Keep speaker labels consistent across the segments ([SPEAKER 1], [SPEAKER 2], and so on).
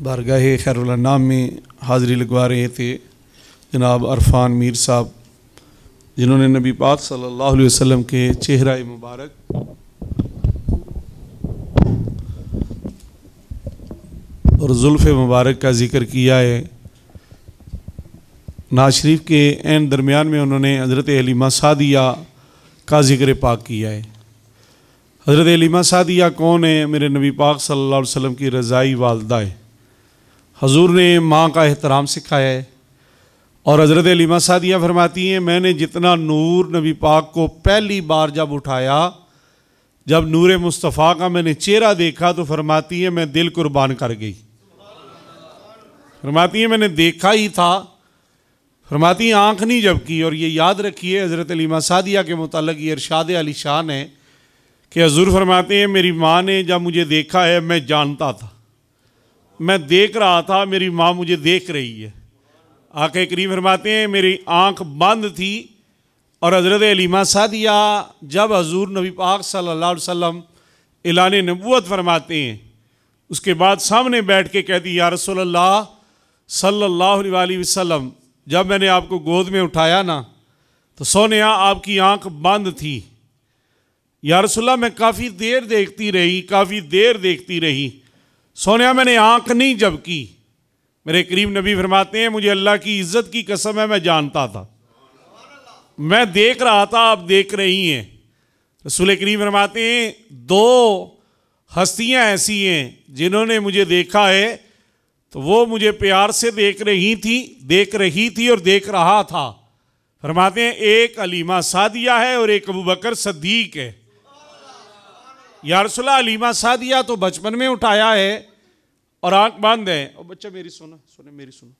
[SPEAKER 1] बारगाह खैरुल अन्नाम में हाज़िरी लगवा रहे थे जनाब अरफान मीर साहब, जिन्होंने नबी पाक सल्लल्लाहु अलैहि वसल्लम के चेहरा मुबारक और जुल्फ़ मुबारक का ज़िक्र किया है। नाज शरीफ के ऐन दरमियान में उन्होंने हज़रत हलीमा सादिया का ज़िक्र पाक किया है। हज़रत हलीमा सादिया कौन है? मेरे नबी पाक सल्लल्लाहु अलैहि वसल्लम की रज़ाई वालदा है। हजूर ने माँ का एहतराम सिखाया है और हज़रत हलीमा सादिया फरमाती हैं, मैंने जितना नूर नबी पाक को पहली बार जब उठाया, जब नूर मुस्तफ़ा का मैंने चेहरा देखा तो फरमाती है मैं दिल कुर्बान कर गई। फरमाती है मैंने देखा ही था, फरमाती है आँख नहीं झपकी। और ये याद रखिए हज़रत हलीमा सादिया के मुताल्लिक़ ये इरशाद अली शान है कि हजूर फरमाते हैं मेरी माँ ने जब मुझे देखा है मैं जानता था, मैं देख रहा था, मेरी माँ मुझे देख रही है। आक़ा करीम फरमाते हैं मेरी आँख बंद थी और हज़रत हलीमा सादिया जब हजूर नबी पाक सल्लल्लाहु अलैहि वसल्लम ऐलान नबूवत फरमाते हैं, उसके बाद सामने बैठ के कहती या रसूलल्लाह सल्लल्लाहु अलैहि वसल्लम, जब मैंने आपको गोद में उठाया ना तो सोनिया आपकी आँख बंद थी। या रसूलल्लाह मैं काफ़ी देर देखती रही, सोनिया मैंने आँख नहीं झपकी। मेरे करीम नबी फरमाते हैं मुझे अल्लाह की इज़्ज़त की कसम है मैं जानता था, मैं देख रहा था, आप देख रही हैं। रसूल करीम फरमाते हैं दो हस्तियां ऐसी हैं जिन्होंने मुझे देखा है तो वो मुझे प्यार से देख रही थी और देख रहा था। फरमाते हैं एक हलीमा सादिया है और एक अबू बकर सद्दीक है। या रसूलल्लाह हलीमा सादिया तो बचपन में उठाया है और आंख बंद है। और बच्चा मेरी सुनो।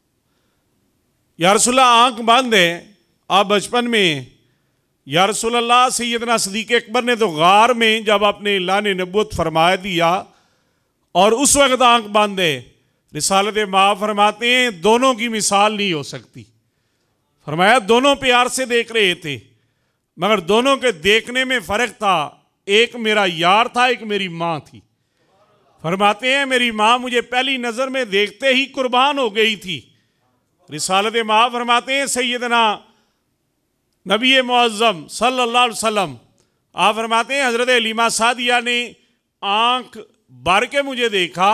[SPEAKER 1] या रसूलल्लाह आंख बंद है, आप बचपन में। या रसूलल्लाह सैयदना सिद्दीक़ अकबर ने तो गार में जब आपने ऐलान नबूवत फरमा दिया और उस वक्त आंख बंद है। रिसालत माँ फरमाते हैं दोनों की मिसाल नहीं हो सकती। फरमाया दोनों प्यार से देख रहे थे मगर दोनों के देखने में फ़र्क था, एक मेरा यार था, एक मेरी माँ थी। फरमाते हैं मेरी माँ मुझे पहली नज़र में देखते ही कुर्बान हो गई थी। रिसालत माँ फरमाते हैं सैयदना नबी मुअज़्ज़म सल्लल्लाहु अलैहि वसल्लम, आप फरमाते हैं हज़रत हलीमा सादिया ने आँख भर के मुझे देखा,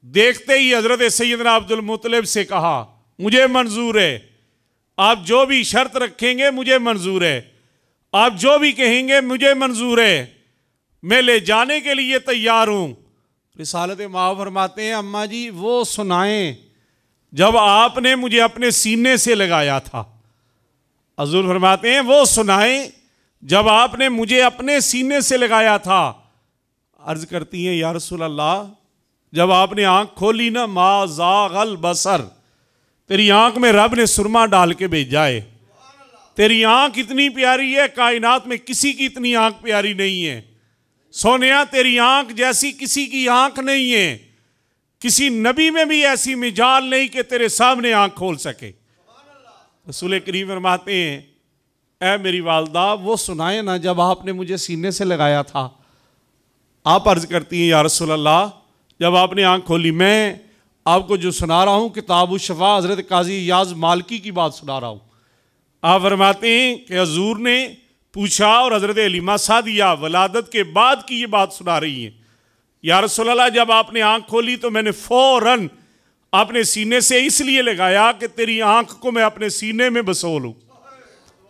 [SPEAKER 1] देखते ही हज़रत सैयदना अब्दुल मुत्तलिब से कहा मुझे मंजूर है, आप जो भी शर्त रखेंगे मुझे मंजूर है, आप जो भी कहेंगे मुझे मंजूर है, मैं ले जाने के लिए तैयार हूँ। रिसालत माँ फरमाते हैं अम्मा जी वो सुनाएं जब आपने मुझे अपने सीने से लगाया था। हजूर फरमाते हैं वो सुनाएं जब आपने मुझे अपने सीने से लगाया था। अर्ज करती हैं या रसूल अल्लाह जब आपने आँख खोली ना मा ज़ाग़ल बसर, तेरी आँख में रब ने सुरमा डाल के भेजा है। तेरी आँख इतनी प्यारी है, कायनात में किसी की इतनी आँख प्यारी नहीं है। सोनिया तेरी आँख जैसी किसी की आँख नहीं है, किसी नबी में भी ऐसी मिजाल नहीं कि तेरे सामने आँख खोल सके। रसूल करीम फरमाते हैं ऐ मेरी वालदा वो सुनाए ना जब आपने मुझे सीने से लगाया था। आप अर्ज करती हैं या रसूल अल्लाह जब आपने आँख खोली, मैं आपको जो सुना रहा हूँ किताब शफा हज़रत काजी याज़ मालकी की बात सुना रहा हूँ। आप फरमाते हैं कि हजूर ने पूछा और हज़रत हलीमा सादिया वलादत के बाद की ये बात सुना रही हैं। या रसूल अल्लाह जब आपने आँख खोली तो मैंने फ़ौरन अपने सीने से इसलिए लगाया कि तेरी आँख को मैं अपने सीने में बसो लूँ,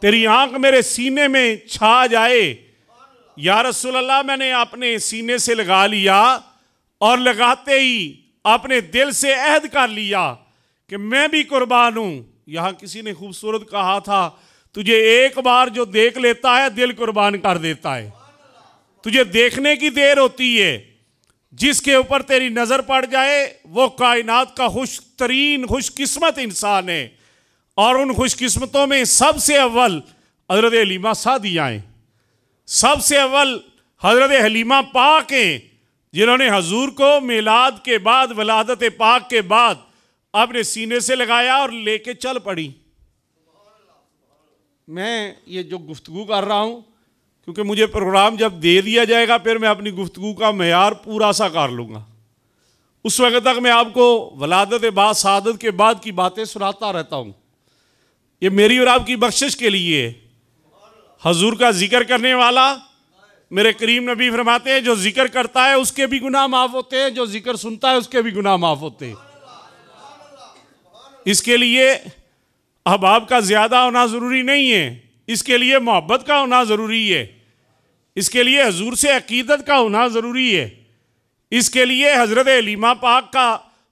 [SPEAKER 1] तेरी आँख मेरे सीने में छा जाए। या रसूल अल्लाह मैंने अपने सीने से लगा लिया और लगाते ही अपने दिल से अहद कर लिया कि मैं भी कुर्बान हूँ। यहाँ किसी ने खूबसूरत कहा था तुझे एक बार जो देख लेता है दिल कुर्बान कर देता है। तुझे देखने की देर होती है, जिसके ऊपर तेरी नज़र पड़ जाए वो कायनात का खुशकिस्मत इंसान है। और उन खुशकिस्मतों में सबसे अव्वल हज़रत हलीमा सादिया हैं, सबसे अव्वल हज़रत हलीमा पाक हैं जिन्होंने हजूर को मिलाद के बाद वलादत पाक के बाद अपने सीने से लगाया और लेके चल पड़ी। मैं ये जो गुफ्तगू कर रहा हूँ क्योंकि मुझे प्रोग्राम जब दे दिया जाएगा फिर मैं अपनी गुफ्तगू का मेयार पूरा सा कर लूँगा, उस वक्त तक मैं आपको वलादत बाद शहादत के बाद की बातें सुनाता रहता हूँ। ये मेरी और आपकी बख्शिश के लिए है। हजूर का जिक्र करने वाला मेरे करीम नबी फरमाते हैं जो जिक्र करता है उसके भी गुनाह माफ़ होते हैं, जो जिक्र सुनता है उसके भी गुनाह माफ़ होते हैं। इसके लिए अहबाब का ज़्यादा होना ज़रूरी नहीं है, इसके लिए मोहब्बत का होना ज़रूरी है, इसके लिए हजूर से अकीदत का होना ज़रूरी है, इसके लिए हज़रत हलीमा पाक का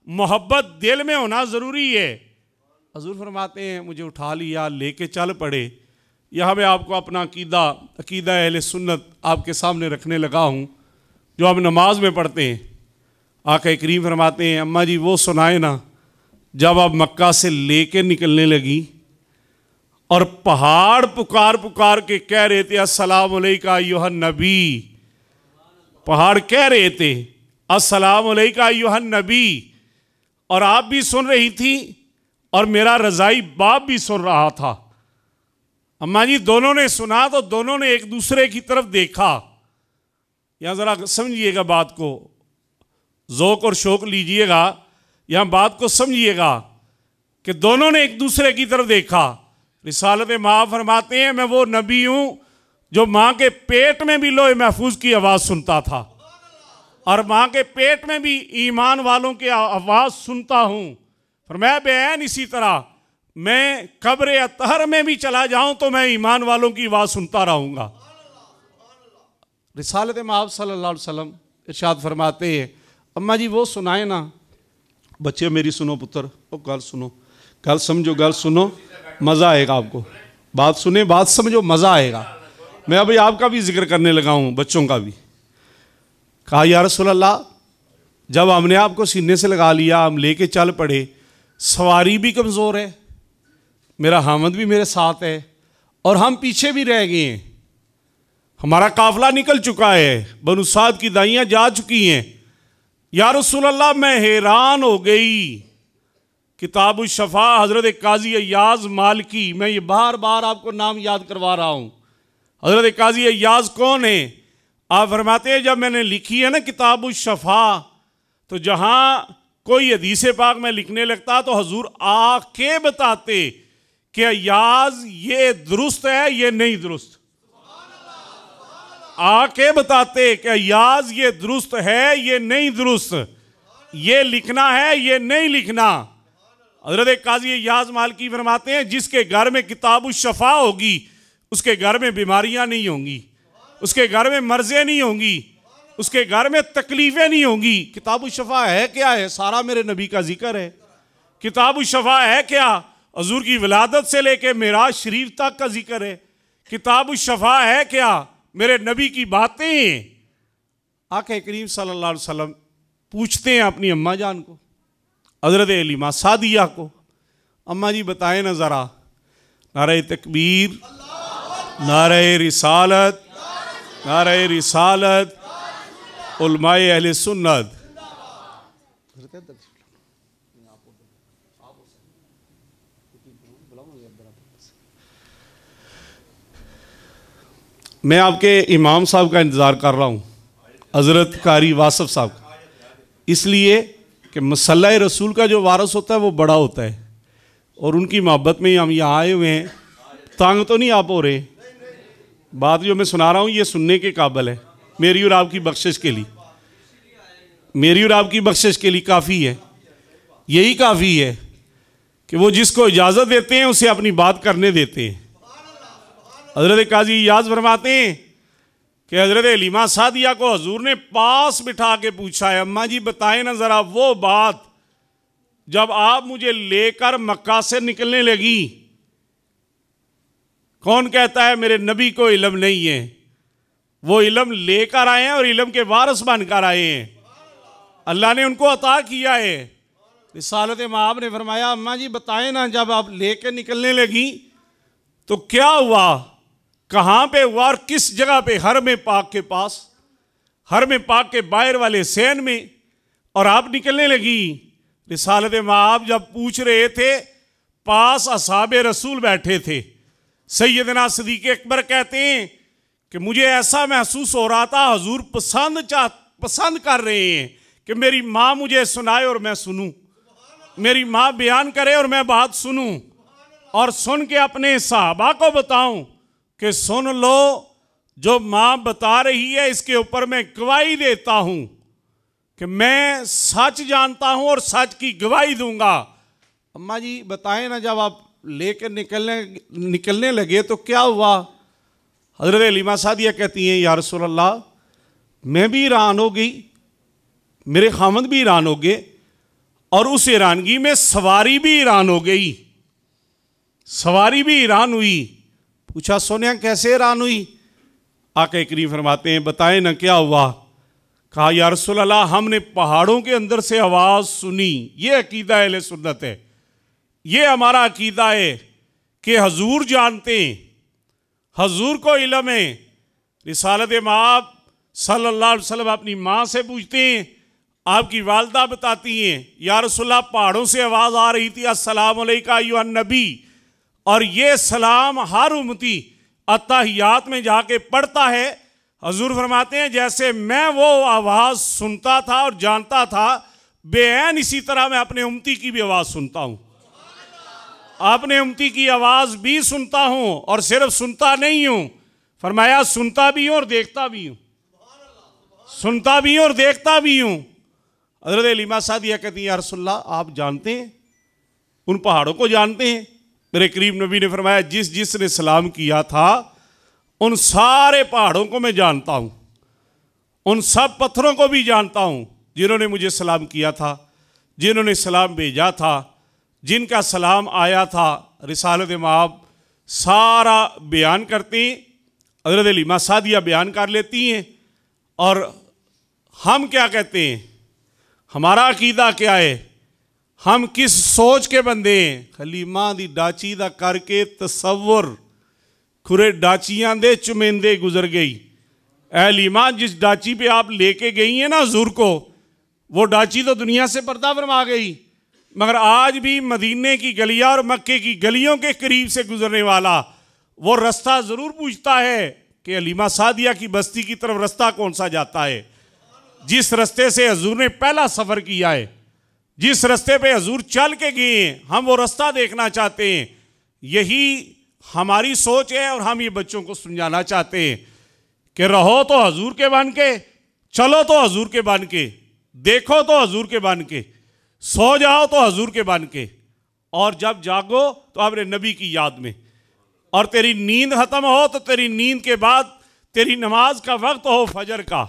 [SPEAKER 1] मोहब्बत दिल में होना ज़रूरी है। हजूर फरमाते हैं मुझे उठा लिया, लेके चल पड़े। यहाँ मैं आपको अपना अकीदा अहले सुन्नत आपके सामने रखने लगा हूँ जो हम नमाज में पढ़ते हैं। आका करीम फरमाते हैं अम्मा जी वो सुनाए ना जब आप मक्का से लेके निकलने लगी और पहाड़ पुकार पुकार के कह रहे थे अस्सलाम अलैका अय्युहन नबी, पहाड़ कह रहे थे अस्सलाम अलैका अय्युहन नबी, और आप भी सुन रही थी और मेरा रज़ाई बाप भी सुन रहा था। अम्मा जी दोनों ने सुना तो दोनों ने एक दूसरे की तरफ देखा। यहाँ ज़रा समझिएगा बात को, ज़ौक़ और शौक़ लीजिएगा, यहाँ बात को समझिएगा कि दोनों ने एक दूसरे की तरफ देखा। रिसालत माँ फरमाते हैं मैं वो नबी हूँ जो माँ के पेट में भी लोहे महफूज की आवाज़ सुनता था और माँ के पेट में भी ईमान वालों की आवाज़ सुनता हूँ। फरमाया बेन इसी तरह मैं कब्र अतहर में भी चला जाऊं तो मैं ईमान वालों की आवाज़ सुनता रहूँगा। रिसालत माब सल्लल्लाहु अलैहि वसल्लम इरशाद फरमाते हैं अम्मा जी वो सुनाए ना। बच्चे मेरी सुनो पुत्र, ओ गल सुनो, गल समझो, गल सुनो, मज़ा आएगा आपको। बात सुने, बात समझो, मज़ा आएगा। मैं अभी आपका भी जिक्र करने लगा हूँ, बच्चों का भी। कहा या रसूल अल्लाह जब हमने आपको सीने से लगा लिया, हम लेके चल पड़े, सवारी भी कमज़ोर है, मेरा हामद भी मेरे साथ है और हम पीछे भी रह गए हैं, हमारा काफिला निकल चुका है, बनु साद की दाइयाँ जा चुकी हैं। या रसूल अल्लाह मैं हैरान हो गई। किताब शफा हज़रत काजी अय्याज मालिकी, मैं ये बार बार आपको नाम याद करवा रहा हूँ। हज़रत काजी अय्याज कौन है? आप फरमाते हैं जब मैंने लिखी है ना किताब शफा, तो जहाँ कोई हदीस पाक में लिखने लगता तो हजूर आके बताते कि अय्याज ये दुरुस्त है ये नहीं दुरुस्त, आके बताते कि अय्याज ये दुरुस्त है ये नहीं दुरुस्त, ये लिखना है ये नहीं लिखना। हज़रत काजी अय्याज मालिकी फरमाते हैं जिसके घर में किताब शफा होगी उसके घर में बीमारियां नहीं होंगी, उसके घर में मर्ज़ें नहीं होंगी, उसके घर में तकलीफ़ें नहीं होंगी। किताब शफा है क्या है? सारा मेरे नबी का जिक्र है। किताब शफा है क्या? हजूर की विलादत से लेके मेराज शरीफ तक का जिक्र है। किताब शफा है क्या? मेरे नबी की बातें। आका करीम सल्लल्लाहु अलैहि वसल्लम पूछते हैं अपनी अम्मा जान को, हज़रत हलीमा सादिया को, अम्मा जी बताएं ना ज़रा, नारे तकबीर, नारे रिसालत, नारे रिसालत, उलमाए अहले सुन्नत। मैं आपके इमाम साहब का इंतज़ार कर रहा हूँ, हज़रत कारी वासफ़ साहब का, इसलिए कि मसल्ला रसूल का जो वारस होता है वो बड़ा होता है और उनकी मोहब्बत में ही हम यहाँ आए हुए हैं। तंग तो नहीं आप हो रहे? बात जो मैं सुना रहा हूँ ये सुनने के काबिल है, मेरी और आपकी बख्शिश के लिए, मेरी और आपकी बख्शिश के लिए काफ़ी है। यही काफ़ी है कि वो जिसको इजाज़त देते हैं उसे अपनी बात करने देते हैं। हज़रत काजी अय्याज फरमाते हैं कि हज़रत हलीमा सादिया को हजूर ने पास बिठा के पूछा है अम्मा जी बताएं ना ज़रा वो बात जब आप मुझे लेकर मक्का से निकलने लगी। कौन कहता है मेरे नबी को इल्म नहीं है? वो इल्म लेकर आए हैं और इल्म के वारिस बनकर आए हैं, अल्लाह ने उनको अता किया है। रिसालत माब ने फरमाया अम्मा जी बताएं ना जब आप लेकर निकलने लगी तो क्या हुआ, कहाँ पे हुआ और किस जगह पे? हरम पाक के पास, हरम पाक के बाहर वाले सैन में, और आप निकलने लगी। रिसालत माब जब पूछ रहे थे पास असहाबे रसूल बैठे थे। सैयदना सिद्दीक़ अकबर कहते हैं कि मुझे ऐसा महसूस हो रहा था हजूर पसंद कर रहे हैं कि मेरी माँ मुझे सुनाए और मैं सुनूं, मेरी माँ बयान करे और मैं बात सुनूं, और सुन के अपने सहाबा को बताऊं कि सुन लो, जो माँ बता रही है इसके ऊपर मैं गवाही देता हूं कि मैं सच जानता हूं और सच की गवाही दूंगा। अम्मा जी बताएं ना, जब आप लेकर निकलने लगे तो क्या हुआ? हज़रत हलीमा सादिया कहती हैं, या रसूल अल्लाह, मैं भी हैरान हो गई, मेरे खामद भी हैरान हो गए, और उस हैरानगी में सवारी भी हैरान हो गई, सवारी भी हैरान हुई। पूछा सोनिया कैसे हैरान हुई? आका करीम फरमाते हैं, बताएं ना क्या हुआ? कहा, या रसूल अल्लाह, हमने पहाड़ों के अंदर से आवाज़ सुनी। ये अकीदा अहले सुन्नत है, ये हमारा अकीदा है कि हजूर जानते हैं, हजूर को इल्म है। रिसालत माब सल्लल्लाहु अलैहि वसल्लम अपनी माँ से पूछते हैं, आपकी वालदा बताती हैं, या रसूलल्लाह पहाड़ों से आवाज़ आ रही थी, अस्सलाम अलैका अय्युहन नबी, और ये सलाम हर उम्मती अत्तहियात में जाके पढ़ता है। हजूर फरमाते हैं, जैसे मैं वो आवाज़ सुनता था और जानता था, बेऐन इसी तरह मैं अपने उम्मती की भी आवाज़ सुनता हूँ, अपने उम्मती की आवाज़ भी सुनता हूँ, और सिर्फ सुनता नहीं हूँ, फरमाया सुनता भी हूँ और देखता भी हूँ, सुनता भी हूँ और देखता भी हूँ। हज़रत हलीमा सादिया कहती हैं, या रसूलल्लाह, आप जानते हैं, उन पहाड़ों को जानते हैं? मेरे करीम नबी ने फरमाया, जिसने सलाम किया था उन सारे पहाड़ों को मैं जानता हूँ, उन सब पत्थरों को भी जानता हूँ जिन्होंने मुझे सलाम किया था, जिन्होंने सलाम भेजा था, जिनका सलाम आया था। रिसालत माब सारा बयान करती हैं, हज़रत हलीमा सादिया बयान कर लेती हैं। और हम क्या कहते हैं, हमारा अकीदा क्या है, हम किस सोच के बंदे हैं? हलीमा दी डाची दा करके तसव्वुर खुरे डाचियां दे चुमेंदे गुजर गई। हलीमा, जिस डाची पे आप लेके गई हैं ना हुजूर को, वो डाची तो दुनिया से पर्दा फरमा गई, मगर आज भी मदीने की गलियां और मक्के की गलियों के करीब से गुजरने वाला वो रास्ता ज़रूर पूछता है कि हलीमा सादिया की बस्ती की तरफ रास्ता कौन सा जाता है। जिस रास्ते से हजूर ने पहला सफ़र किया है, जिस रास्ते पे हजूर चल के गए हैं, हम वो रास्ता देखना चाहते हैं। यही हमारी सोच है, और हम ये बच्चों को समझाना चाहते हैं कि रहो तो हजूर के बन के, चलो तो हजूर के बन के, देखो तो हजूर के बन के, सो जाओ तो हजूर के बन के, और जब जागो तो अपने नबी की याद में, और तेरी नींद ख़त्म हो तो तेरी नींद के बाद तेरी नमाज का वक्त हो फजर का,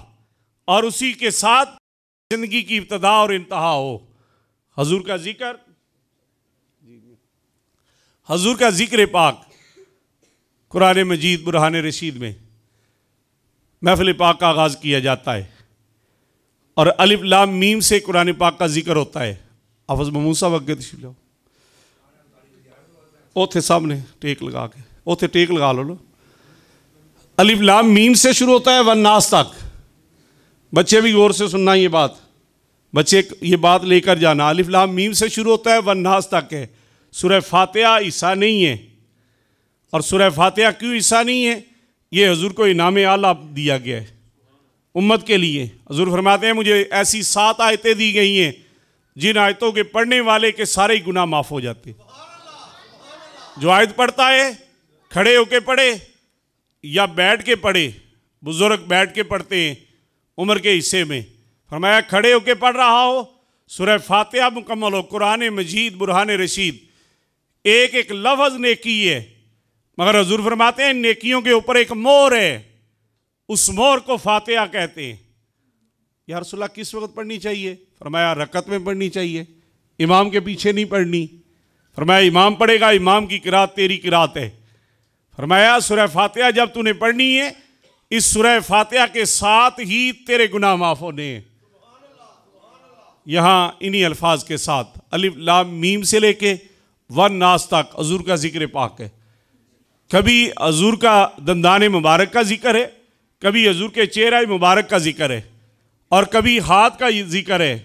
[SPEAKER 1] और उसी के साथ ज़िंदगी की इब्तदा और इंतहा हो। हजूर का जिक्र, हजूर का जिक्र पाक कुरान मजीद बुरहान रशीद में महफिल पाक का आगाज़ किया जाता है, और अलिफ लाम मीम से कुरान पाक का जिक्र होता है। हाफ़िज़ मूसा वगे तशरीफ लो, ओथे सामने टेक लगा के, ओथे टेक लगा लो। अलिफ लाम मीम से शुरू होता है वन नास तक। बच्चे भी गौर से सुनना ये बात, बच्चे ये बात लेकर जाना। अलिफ लाम मीम से शुरू होता है वन नास तक है। सूरह फातिहा हिस्सा नहीं है, और सूरह फातिहा क्यों हिस्सा नहीं है? ये हजूर को इनाम आला दिया गया है उम्मत के लिए। हजूर फरमाते हैं, मुझे ऐसी 7 आयतें दी गई हैं जिन आयतों के पढ़ने वाले के सारे ही गुनाह माफ़ हो जाते। जो आयत पढ़ता है, खड़े होके पढ़े या बैठ के पढ़े, बुजुर्ग बैठ के पढ़ते हैं उम्र के हिस्से में, फरमाया खड़े होके पढ़ रहा हो, सूरह फातिहा मुकम्मल हो, कुरान मजीद बुरहान रशीद, एक एक लफ्ज़ नेकी है, मगर हजूर फरमाते हैं नेकियों के ऊपर एक मोहर है, उस मोहर को फातिहा कहते हैं। या रसूलल्लाह किस वक्त पढ़नी चाहिए? फरमाया रकत में पढ़नी चाहिए, इमाम के पीछे नहीं पढ़नी। फरमाया इमाम पढ़ेगा, इमाम की किरात तेरी किरात है। फरमाया सूरह फातिहा जब तूने पढ़नी है, इस सूरह फातिहा के साथ ही तेरे गुनाह माफ़ होने हैं। यहाँ इन्हीं अल्फाज के साथ अलिफ लाम मीम से लेके वन नास तक हजूर का जिक्र पाक है। कभी हजूर का दंदान मुबारक का जिक्र है, कभी हजूर के चेहरा मुबारक का जिक्र है, और कभी हाथ का जिक्र है।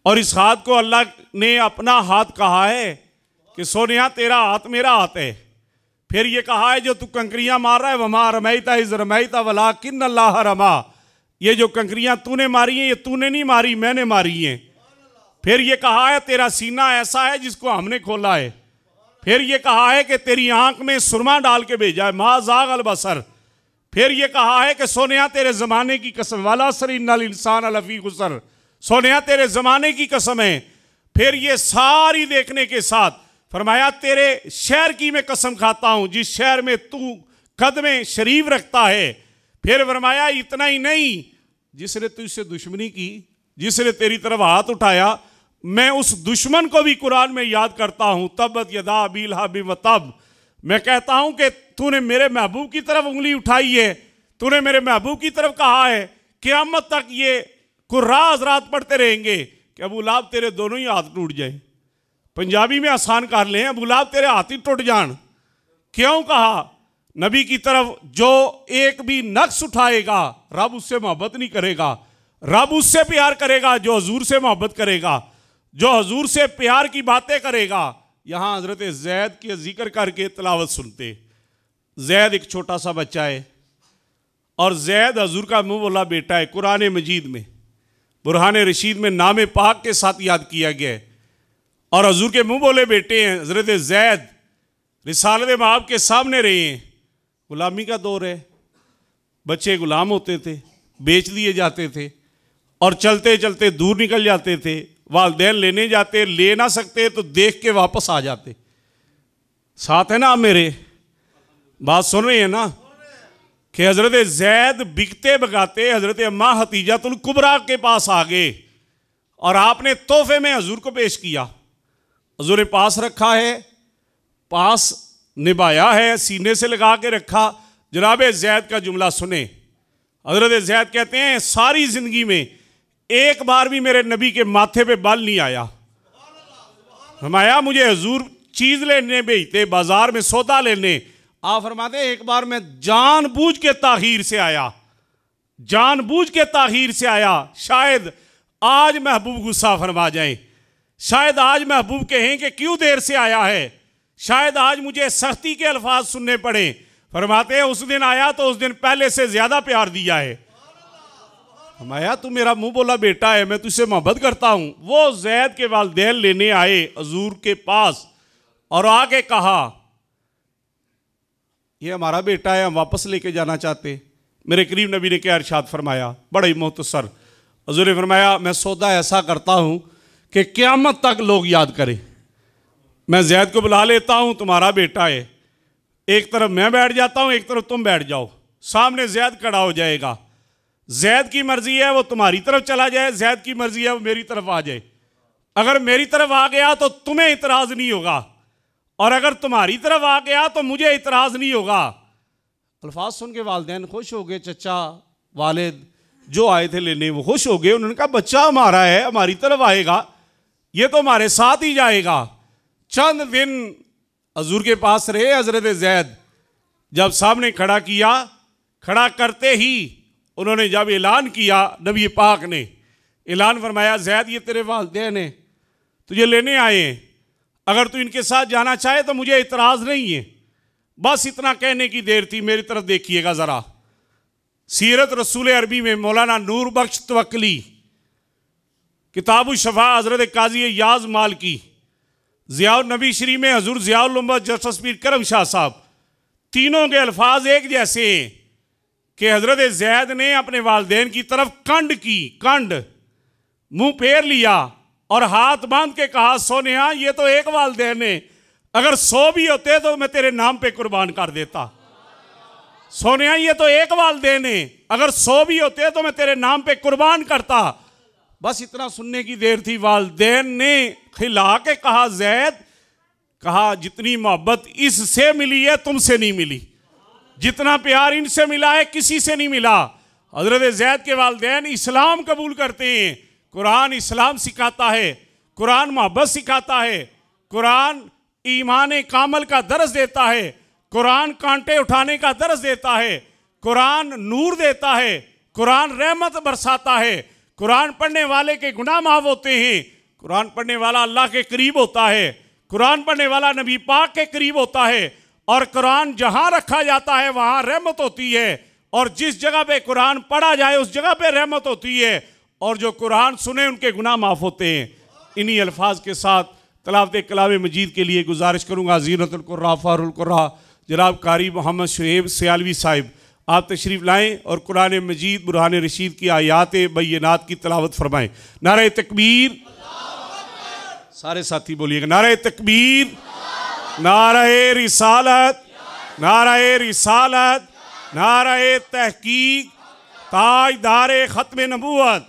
[SPEAKER 1] और इस हाथ को अल्लाह ने अपना हाथ कहा है कि सोनिया तेरा हाथ मेरा हाथ है। फिर ये कहा है जो तू कंकरियां मार रहा है, वमा रमैता इज़ रमैता वलाकिन अल्लाह रमा, ये जो कंकरियां तूने मारी हैं ये तूने नहीं मारी, मैंने मारी हैं। फिर ये कहा है तेरा सीना ऐसा है जिसको हमने खोला है। फिर ये कहा है कि तेरी आंख में सुरमा डाल के भेजा है, माज़ाग़ अल बसर। फिर ये कहा है कि सोनिया तेरे ज़माने की कसम, वाला सर इन्नल इंसान लफ़ी खुसर, सोनिया तेरे ज़माने की कसम है। फिर ये सारी देखने के साथ फरमाया तेरे शहर की मैं कसम खाता हूँ जिस शहर में तू कदमे शरीफ रखता है। फिर फरमाया इतना ही नहीं, जिसने तुझसे दुश्मनी की, जिसने तेरी तरफ हाथ उठाया, मैं उस दुश्मन को भी कुरान में याद करता हूँ। तब्बत यदा अबी लहब व तब, मैं कहता हूँ कि तूने मेरे महबूब की तरफ उंगली उठाई है, तूने मेरे महबूब की तरफ कहा है। क़यामत तक ये कुर्रा हज़रात पढ़ते रहेंगे कि अबू लहब तेरे दोनों ही हाथ टूट जाए। पंजाबी में आसान कर लें, अबू लहब तेरे हाथ ही टूट जान। क्यों कहा? नबी की तरफ जो एक भी नक्श उठाएगा रब उससे मोहब्बत नहीं करेगा। रब उससे प्यार करेगा जो हजूर से मोहब्बत करेगा, जो हजूर से प्यार की बातें करेगा। यहाँ हज़रत ज़ैद के जिक्र करके तिलावत सुनते। ज़ैद एक छोटा सा बच्चा है और ज़ैद हजूर का मुँह बोला बेटा है। कुरान मजीद में बुरहान रशीद में नाम पाक के साथ याद किया गया है और हजूर के मुँह बोले बेटे हैं। हज़रत ज़ैद रिसालत माब के सामने रहे हैं। गुलामी का दौर है, बच्चे गुलाम होते थे, बेच दिए जाते थे और चलते चलते दूर निकल जाते थे। वालिदैन लेने जाते, ले ना सकते तो देख के वापस आ जाते। साथ है ना आप मेरे? बात सुन रहे हैं ना कि हज़रत ज़ैद बिकते बगाते हज़रत अम्मा हतीजातुल कुबरा के पास आ गए और आपने तोहफे में हजूर को पेश किया। हजूर ने पास रखा है, पास निभाया है, सीने से लगा के रखा। जनाब ज़ैद का जुमला सुने। हज़रत ज़ैद कहते हैं सारी ज़िंदगी में एक बार भी मेरे नबी के माथे पे बाल नहीं आया। फरमाया मुझे हजूर चीज़ लेने भेजते, बाजार में सौदा लेने। आप फरमाते एक बार मैं जानबूझ के ताखीर से आया, जानबूझ के ताखीर से आया। शायद आज महबूब गुस्सा फरमा जाए, शायद आज महबूब कहें कि क्यों देर से आया है, शायद आज मुझे सख्ती के अल्फाज सुनने पड़े। फरमाते हैं उस दिन आया तो उस दिन पहले से ज्यादा प्यार दिया है। फरमाया तू मेरा मुंह बोला बेटा है, मैं तुझसे मोहब्बत करता हूं। वो ज़ैद के वालिदैन लेने आए हजूर के पास और आके कहा ये हमारा बेटा है, हम वापस लेके जाना चाहते। मेरे करीब नबी ने क्या इरशाद फरमाया, बड़ा ही मुख्तसर। हजूर ने फरमाया मैं सौदा ऐसा करता हूं कि क़यामत तक लोग याद करें। मैं ज़ैद को बुला लेता हूँ, तुम्हारा बेटा है, एक तरफ मैं बैठ जाता हूँ, एक तरफ तुम बैठ जाओ, सामने ज़ैद खड़ा हो जाएगा। ज़ैद की मर्जी है वो तुम्हारी तरफ चला जाए, ज़ैद की मर्जी है वो मेरी तरफ आ जाए। अगर मेरी तरफ आ गया तो तुम्हें इतराज़ नहीं होगा और अगर तुम्हारी तरफ आ गया तो मुझे इतराज़ नहीं होगा। अल्फाज सुन के वालिदैन खुश हो गए, चचा वालिद जो आए थे लेने वो खुश हो गए। उन्होंने कहा बच्चा हमारा है, हमारी तरफ आएगा, ये तो हमारे साथ ही जाएगा। चंद दिन हजूर के पास रहे हज़रत ज़ैद। जब सामने खड़ा किया, खड़ा करते ही उन्होंने जब ऐलान किया, नबी पाक ने ऐलान फरमाया ज़ैद ये तेरे वालिदैन हैं, तुझे लेने आए हैं, अगर तू इनके साथ जाना चाहे तो मुझे इतराज़ नहीं है। बस इतना कहने की देर थी। मेरी तरफ देखिएगा ज़रा, सीरत रसूल अरबी में मौलाना नूर बख्श तवक्ली, किताबुल शफा हज़रत काजी याज मालकी, ज़ियाउल नबी श्री में हजूर ज़ियाउल उम्मत जस्टिस पीर करम शाह साहब, तीनों के अल्फाज एक जैसे हैं कि हज़रत ज़ैद ने अपने वालिदैन की तरफ कंड की, कंड मुंह फेर लिया और हाथ बांध के कहा सोनिया ये तो एक वालिदैन है, अगर 100 भी होते तो मैं तेरे नाम पे कुर्बान कर देता। सोनिया ये तो एक वालिदैन है, अगर 100 भी होते तो मैं तेरे नाम पे कुर्बान करता। बस इतना सुनने की देर थी। वालिदैन ने खिला के कहा ज़ैद, कहा जितनी मोहब्बत इससे मिली है तुमसे नहीं मिली, जितना प्यार इनसे मिला है किसी से नहीं मिला। हज़रत ज़ैद के वालिदैन इस्लाम कबूल करते हैं। कुरान इस्लाम सिखाता है, कुरान मोहब्बत सिखाता है, कुरान ईमान कामल का दर्स देता है, कुरान कांटे उठाने का दर्स देता है, कुरान नूर देता है, कुरान रहमत बरसाता है, कुरान पढ़ने वाले के गुनाह माफ होते हैं, कुरान पढ़ने वाला अल्लाह के करीब होता है, कुरान पढ़ने वाला नबी पाक के करीब होता है और कुरान जहाँ रखा जाता है वहाँ रहमत होती है, और जिस जगह पे कुरान पढ़ा जाए उस जगह पे रहमत होती है, और जो कुरान सुने उनके गुनाह माफ़ होते हैं। इन्हीं अल्फाज के साथ तिलावत कलाम मजीद के लिए गुजारिश करूँगा ज़ीनतुल कुर्रा फ़ारुल कुर्रा जनाब कारी मोहम्मद शुएब सियालवी साहिब, आप तशरीफ़ लाएँ और कुरान मजीद बुरहान रशीद की आयात बैयनात की तिलावत फरमाएँ। नारे तकबीर, सारे साथी बोलिएगा नारे तकबीर, नारे रिसालत, नारे रिसालत, नारे तहकीक, ताजदारे ख़त्म नबूवत।